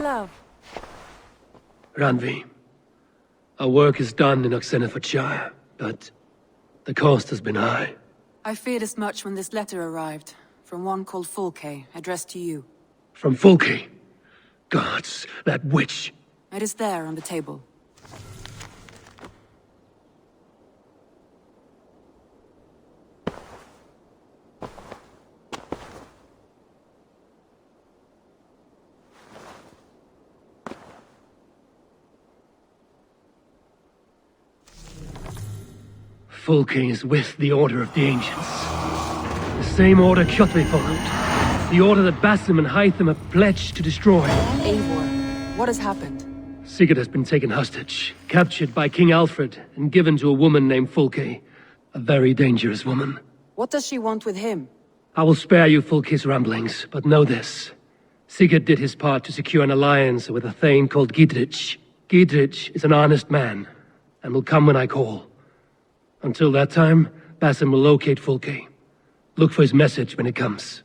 love? Randvi, our work is done in Oxenfordshire, but the cost has been high. I feared as much when this letter arrived, from one called Fulke, addressed to you. From Fulke? Gods, that witch! It is there on the table. Fulke is with the Order of the Ancients. The same order Kjotve followed. The order that Basim and Hytham have pledged to destroy. Eivor, what has happened? Sigurd has been taken hostage, captured by King Alfred, and given to a woman named Fulke. A very dangerous woman. What does she want with him? I will spare you Fulke's ramblings, but know this. Sigurd did his part to secure an alliance with a thane called Gidrich. Gidrich is an honest man, and will come when I call. Until that time, Basim will locate Fulke. Look for his message when it comes.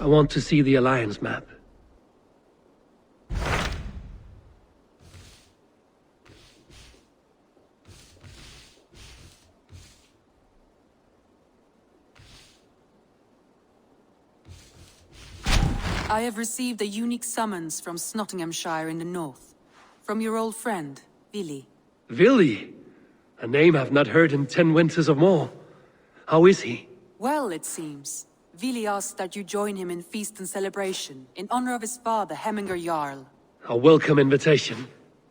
I want to see the Alliance map. I have received a unique summons from Nottinghamshire in the north. From your old friend, Vili. Vili? A name I've not heard in 10 winters or more. How is he? Well, it seems. Vili asks that you join him in feast and celebration, in honor of his father, Hemminger Jarl. A welcome invitation.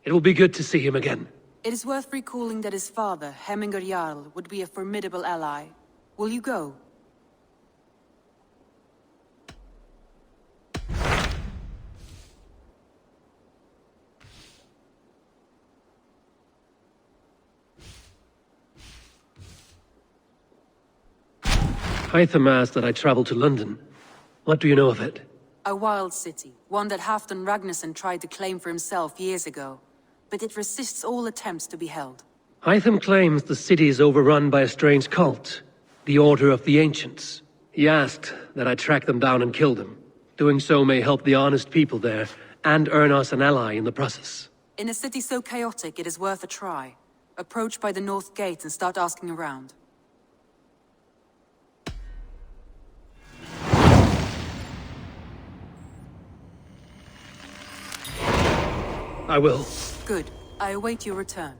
It will be good to see him again. It is worth recalling that his father, Hemminger Jarl, would be a formidable ally. Will you go? Hytham asked that I travel to London. What do you know of it? A wild city, one that Halfdan Ragnarsson tried to claim for himself years ago. But it resists all attempts to be held. Hytham claims the city is overrun by a strange cult, the Order of the Ancients. He asked that I track them down and kill them. Doing so may help the honest people there, and earn us an ally in the process. In a city so chaotic, it is worth a try. Approach by the North Gate and start asking around. I will. Good. I await your return.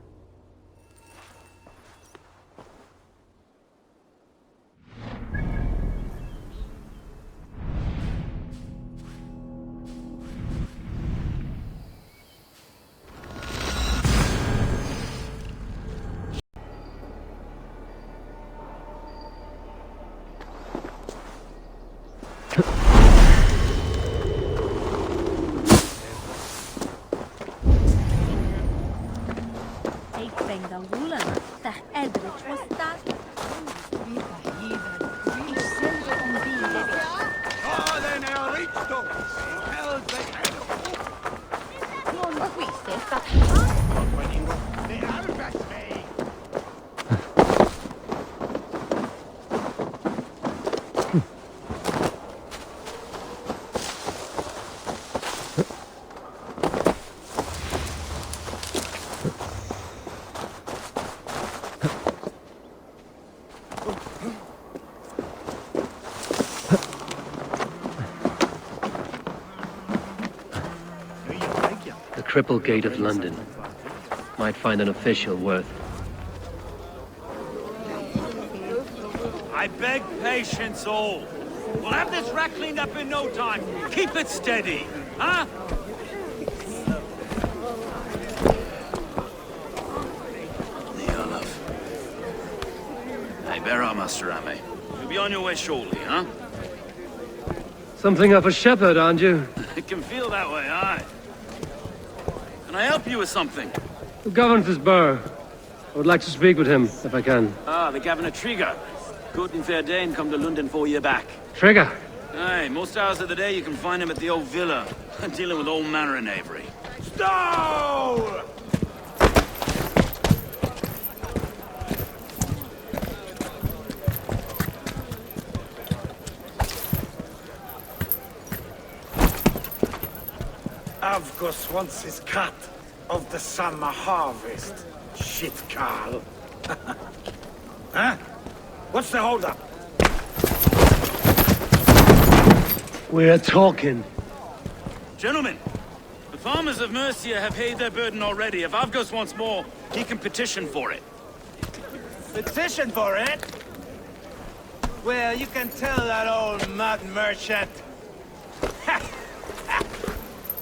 Triple Gate of London. Might find an official worth. I beg patience all. We'll have this wreck cleaned up in no time. Keep it steady, huh? Hey, bear our Master Ame. You'll be on your way shortly, huh? Something of a shepherd, aren't you? It can feel that way, aye. Can I help you with something? Who governs this burgh? I would like to speak with him, if I can. Ah, the Governor Trigger. Good and fair Dane come to London 4 year back. Trigger! Aye, most hours of the day you can find him at the old villa, dealing with all manner in Eivor. Stow! Avgos wants his cut of the summer harvest. Shit, Carl. Huh? What's the holdup? We're talking. Gentlemen, the farmers of Mercia have paid their burden already. If Avgos wants more, he can petition for it. Petition for it? Well, you can tell that old mud merchant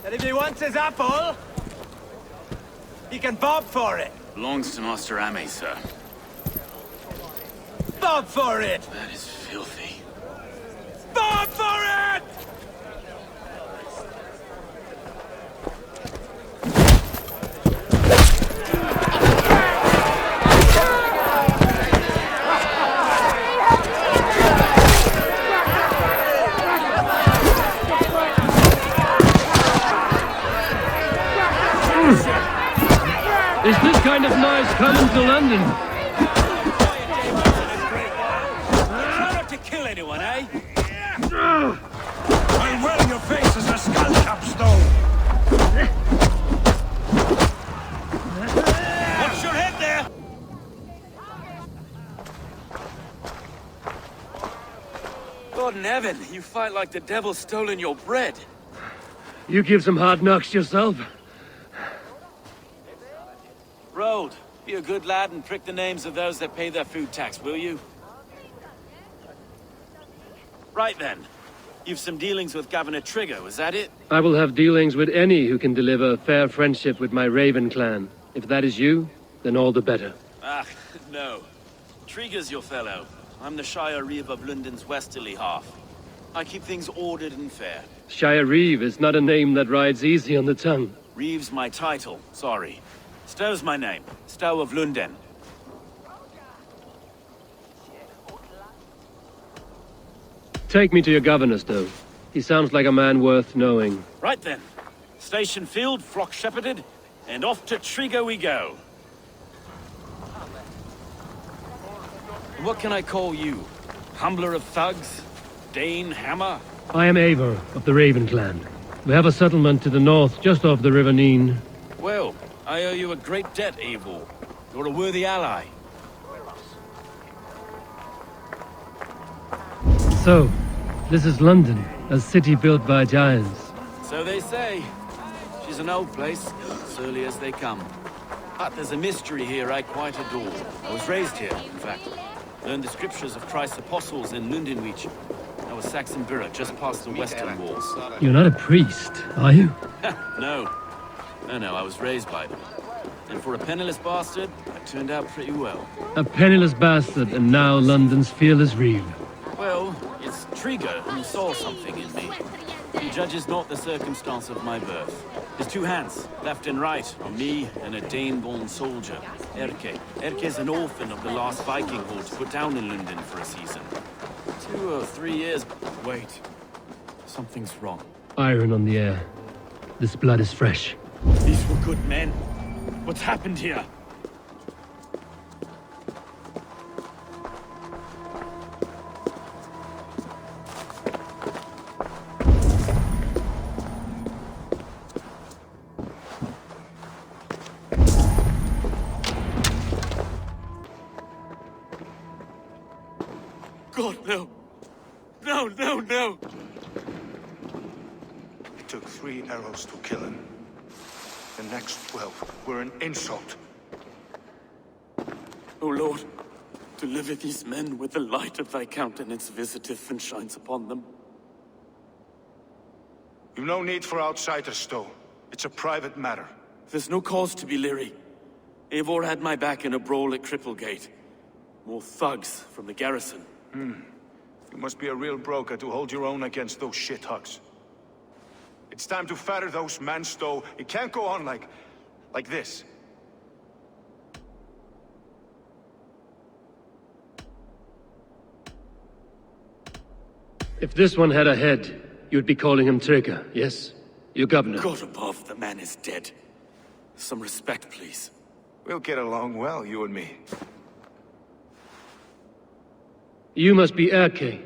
that if he wants his apple, he can bob for it. Belongs to Master Ame, sir. Bob for it! That is filthy. Bob for it! Is this kind of noise coming to London? Try not to kill anyone, eh? I'll well your face as a skull capstone. Watch your head there! God in heaven, you fight like the devil's stolen your bread. You give some hard knocks yourself. Road, be a good lad and prick the names of those that pay their food tax, will you? Right then. You've some dealings with Governor Trigger, was that it? I will have dealings with any who can deliver fair friendship with my Raven clan. If that is you, then all the better. Ah, no. Trigger's your fellow. I'm the Shire Reeve of London's westerly half. I keep things ordered and fair. Shire Reeve is not a name that rides easy on the tongue. Reeve's my title, sorry. Stow's my name. Stow of London. Take me to your governor, Stow. He sounds like a man worth knowing. Right then. Station filled, flock shepherded, and off to Trigger we go. What can I call you? Humbler of thugs? Dane Hammer? I am Eivor of the Raven clan. We have a settlement to the north, just off the River Neen. Well, I owe you a great debt, Eivor. You're a worthy ally. So, this is London, a city built by giants. So they say. She's an old place, surly as they come. But there's a mystery here I quite adore. I was raised here, in fact. Learned the scriptures of Christ's apostles in Lundenwich. I was Saxon Borough, just past the western walls. You're not a priest, are you? No. No, I was raised by them. And for a penniless bastard, I turned out pretty well. A penniless bastard, and now London's fearless Reeve. Well, it's Trigger who saw something in me. He judges not the circumstance of my birth. His two hands, left and right, are me and a Dane-born soldier, Erke. Erke's an orphan of the last Viking horde put down in London for a season. 2 or 3 years... Wait. Something's wrong. Iron on the air. This blood is fresh. These were good men. What's happened here? God, no. No. It took 3 arrows to kill him. The next 12 were an insult. O Lord, deliver these men with the light of thy countenance visiteth and shines upon them. You've no need for outsiders, Stow. It's a private matter. There's no cause to be leery. Eivor had my back in a brawl at Cripplegate. More thugs from the garrison. You must be a real broker to hold your own against those shithugs. It's time to fetter those men, Stow. It can't go on like Like this. If this one had a head, you'd be calling him Trigger, yes? Your governor. God above, the man is dead. Some respect, please. We'll get along well, you and me. You must be Erke,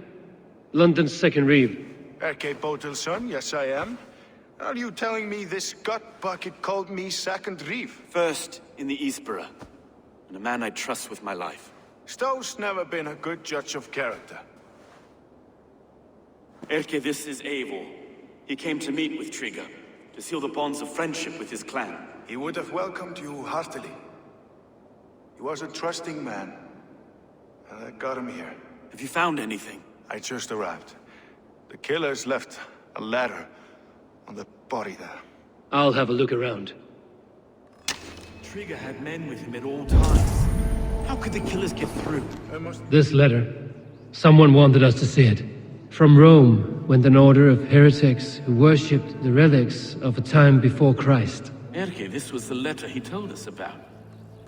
London's second reeve. Erke Botel's son, yes I am. Are you telling me this gut bucket called me second reeve? First in the Eastborough, and a man I trust with my life. Stowe's never been a good judge of character. Erke, this is Eivor. He came to meet with Trigger, to seal the bonds of friendship with his clan. He would have welcomed you heartily. He was a trusting man, and I got him here. Have you found anything? I just arrived. The killers left a ladder on the body there. I'll have a look around. Trigger had men with him at all times. How could the killers get through? This letter. Someone wanted us to see it. From Rome went an order of heretics who worshipped the relics of a time before Christ. Erke, this was the letter he told us about.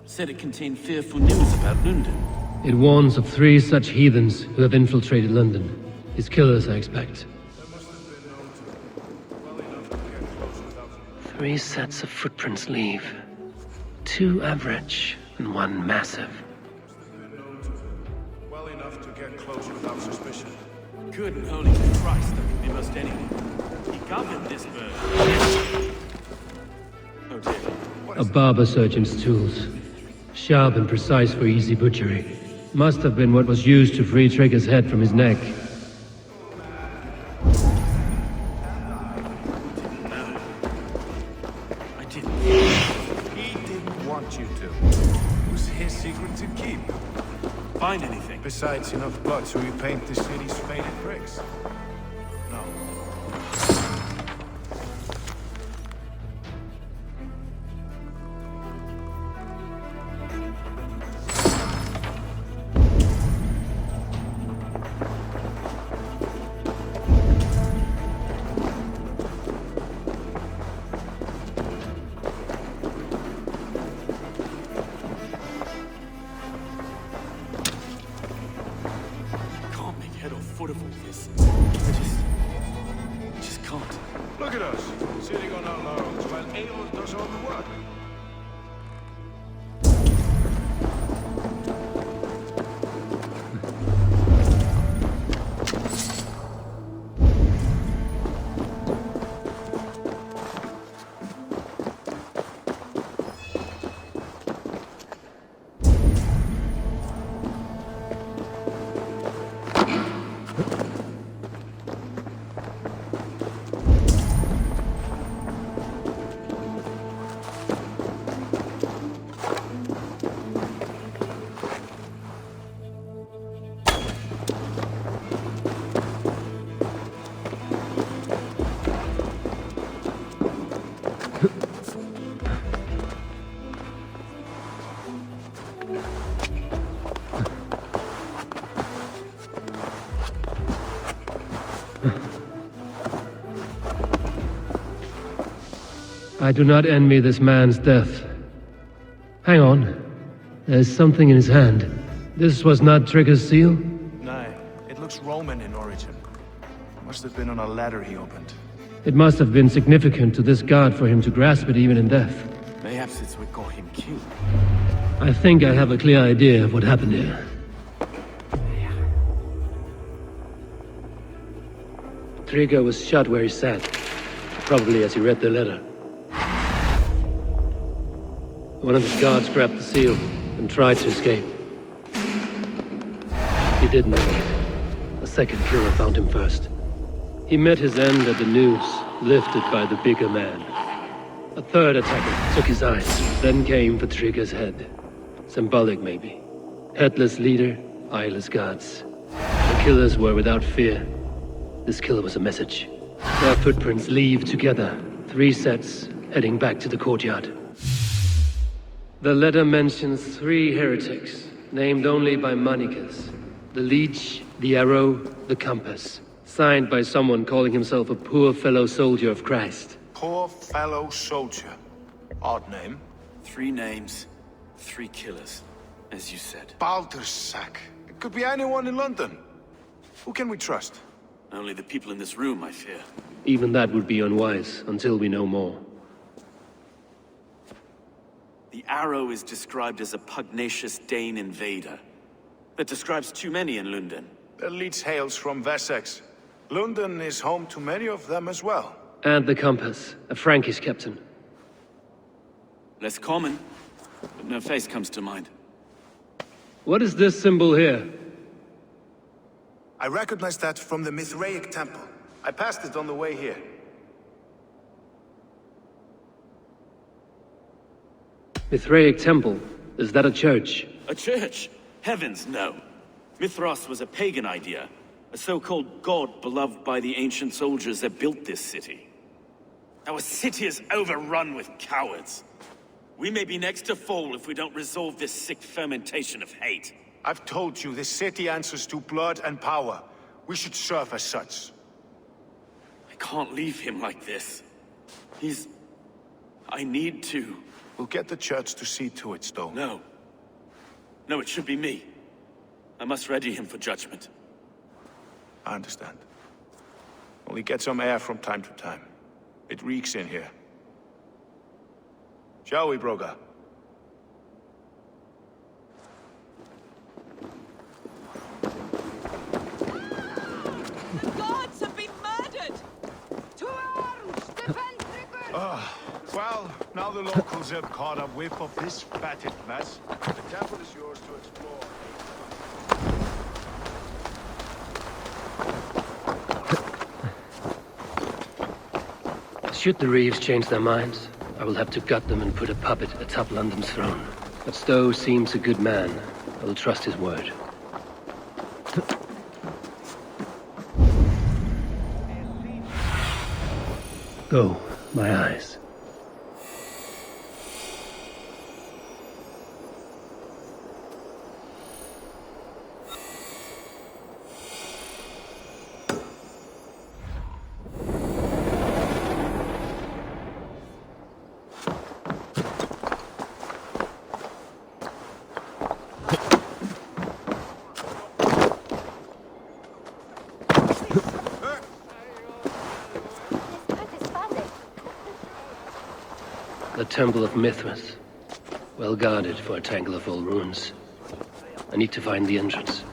Said it contained fearful news about London. It warns of 3 such heathens who have infiltrated London. His killers, I expect. 3 sets of footprints leave. 2 average and 1 massive. Well enough to get close without suspicion. Good and holy Christ, that could be most anyone. He governed this bird. Oh dear. A barber surgeon's tools. Sharp and precise for easy butchery. Must have been what was used to free Trigger's head from his neck. I didn't. He didn't want you to. It was his secret to keep. Find anything? Besides enough blood to repaint the city's faded bricks. No. Can't make head or foot of all this. I just can't. Look at us, sitting on our laurels while Eivor does all the work. I do not envy this man's death. Hang on. There's something in his hand. This was not Trigger's seal? No, it looks Roman in origin. Must have been on a ladder he opened. It must have been significant to this god for him to grasp it even in death. Perhaps it's what got him killed. I think I have a clear idea of what happened here. Trigger was shot where he sat, probably as he read the letter. One of his guards grabbed the seal and tried to escape. He didn't make it. A second killer found him first. He met his end at the noose, lifted by the bigger man. A third attacker took his eyes, then came for Trigger's head. Symbolic, maybe. Headless leader, eyeless guards. The killers were without fear. This killer was a message. Their footprints leave together, 3 sets, heading back to the courtyard. The letter mentions 3 heretics, named only by monikers. The Leech, the Arrow, the Compass. Signed by someone calling himself a poor fellow soldier of Christ. Poor fellow soldier. Odd name. 3 names, 3 killers, as you said. Baldersack. It could be anyone in London. Who can we trust? Only the people in this room, I fear. Even that would be unwise, until we know more. The Arrow is described as a pugnacious Dane invader. That describes too many in London. Their leech hails from Wessex. London is home to many of them as well. And the compass, a Frankish captain. Less common, but no face comes to mind. What is this symbol here? I recognize that from the Mithraic temple. I passed it on the way here. Mithraic temple? Is that a church? A church? Heavens, no. Mithras was a pagan idea. A so-called god beloved by the ancient soldiers that built this city. Our city is overrun with cowards. We may be next to fall if we don't resolve this sick fermentation of hate. I've told you, this city answers to blood and power. We should serve as such. I can't leave him like this. I need to. We'll get the church to see to it, Stone. No. No, it should be me. I must ready him for judgment. I understand. Only get some air from time to time. It reeks in here. Shall we, Broga? The gods have been murdered! To arms! Defend Trigger! Well, now the locals have caught a whiff of this fatted mess. The temple is yours to explore. Should the Reeves change their minds, I will have to gut them and put a puppet atop London's throne. But Stowe seems a good man. I will trust his word. Go, my eyes. The Temple of Mithras. Well guarded for a tangle of old ruins. I need to find the entrance.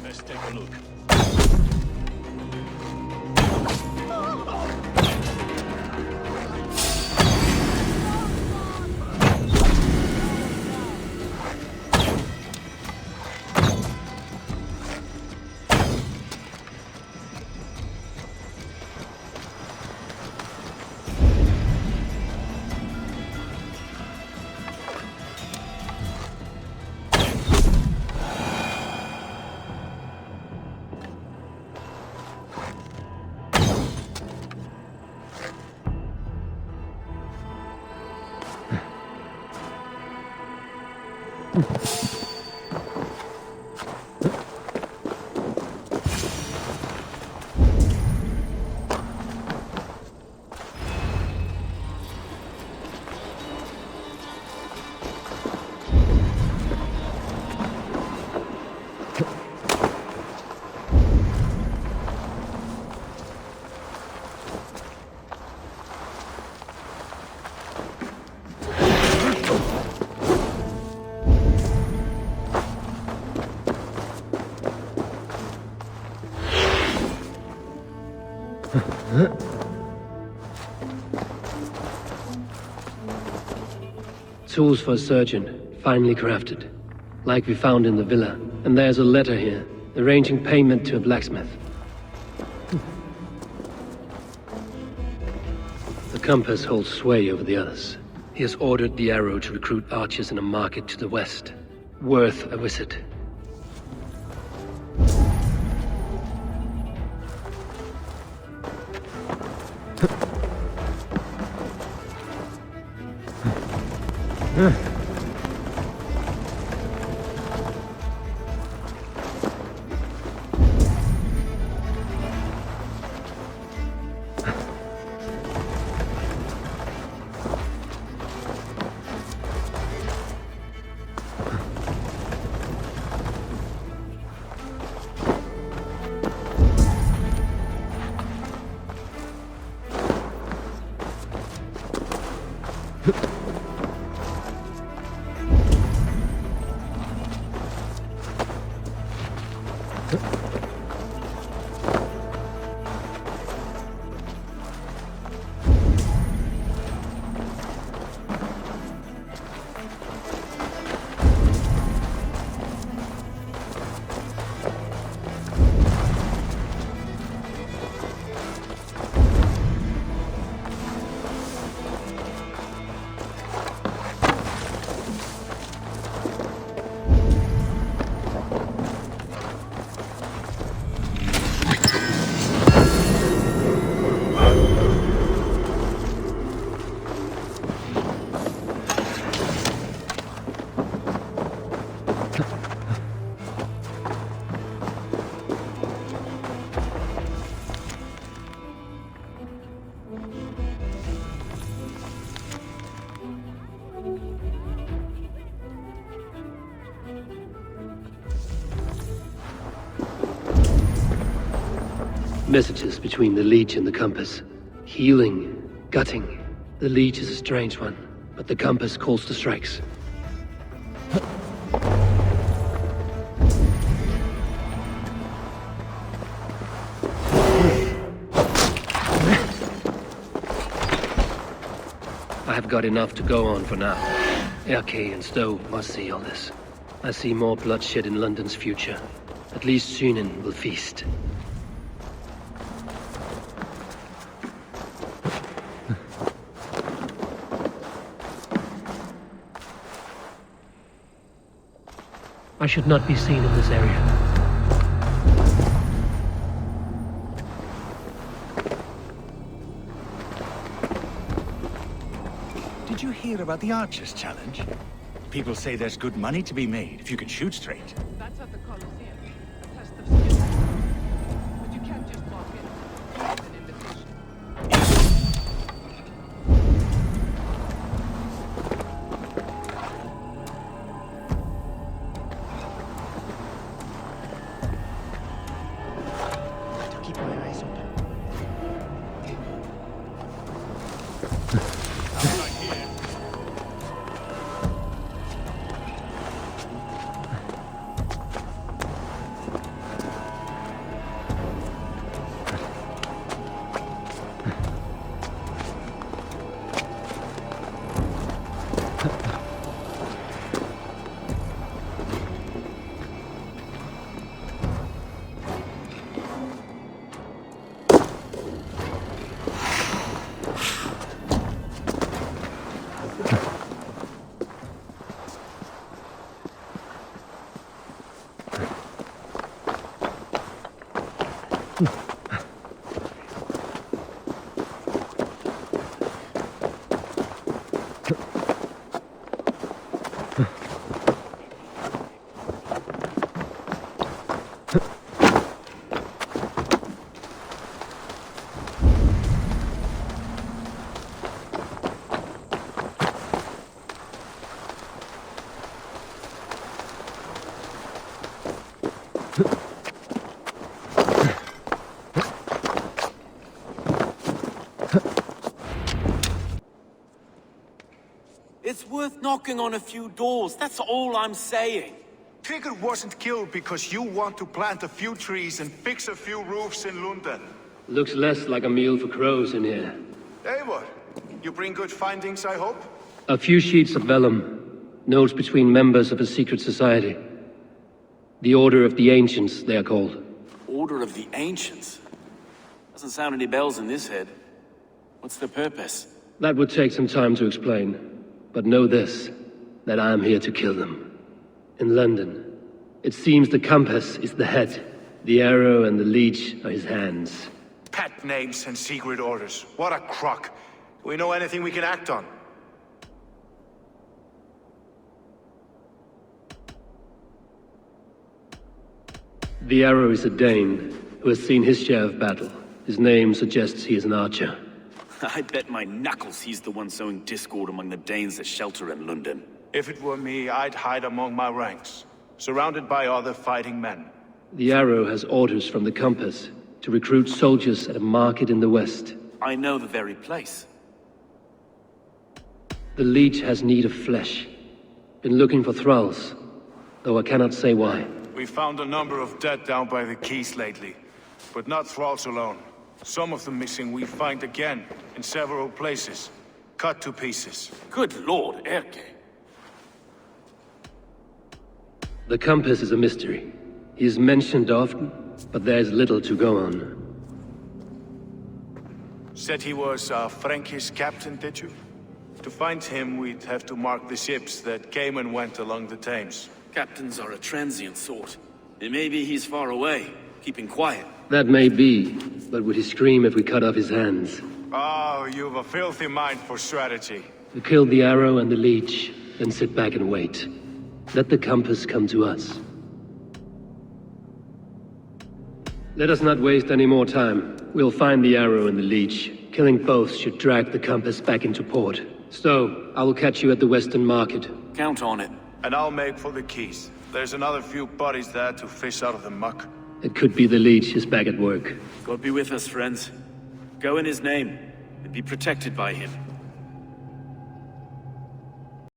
Let's take a look. Tools for a surgeon, finely crafted. Like we found in the villa. And there's a letter here, arranging payment to a blacksmith. The compass holds sway over the others. He has ordered the arrow to recruit archers in a market to the west. Worth a visit. Messages between the Leech and the Compass. Healing, gutting. The Leech is a strange one, but the Compass calls to strikes. I have got enough to go on for now. Erke and Stowe must see all this. I see more bloodshed in London's future. At least Sunan will feast. I should not be seen in this area. Did you hear about the Archers Challenge? People say there's good money to be made if you can shoot straight. That's at the Colosseum. A test of skill. But you can't just walk in. You need an invitation. Keep my eyes open. It's worth knocking on a few doors, that's all I'm saying. Trigger wasn't killed because you want to plant a few trees and fix a few roofs in London. Looks less like a meal for crows in here. Eivor, you bring good findings, I hope? A few sheets of vellum. Notes between members of a secret society. The Order of the Ancients, they are called. Order of the Ancients? Doesn't sound any bells in this head. What's the purpose? That would take some time to explain. But know this, that I am here to kill them. In London, it seems the compass is the head. The arrow and the leech are his hands. Pet names and secret orders. What a crock. Do we know anything we can act on? The arrow is a Dane, who has seen his share of battle. His name suggests he is an archer. I bet my knuckles he's the one sowing discord among the Danes that shelter in London. If it were me, I'd hide among my ranks, surrounded by other fighting men. The arrow has orders from the compass to recruit soldiers at a market in the west. I know the very place. The leech has need of flesh. Been looking for thralls, though I cannot say why. We found a number of dead down by the quays lately, but not thralls alone. Some of the missing we find again, in several places, cut to pieces. Good lord, Erke. The compass is a mystery. He is mentioned often, but there is little to go on. Said he was a Frankish captain, did you? To find him, we'd have to mark the ships that came and went along the Thames. Captains are a transient sort. It may be he's far away, keeping quiet. That may be, but would he scream if we cut off his hands? Oh, you've a filthy mind for strategy. We kill the arrow and the leech, then sit back and wait. Let the compass come to us. Let us not waste any more time. We'll find the arrow and the leech. Killing both should drag the compass back into port. So, I will catch you at the Western Market. Count on it. And I'll make for the quays. There's another few bodies there to fish out of the muck. It could be the leech is back at work. God be with us, friends. Go in his name, and be protected by him.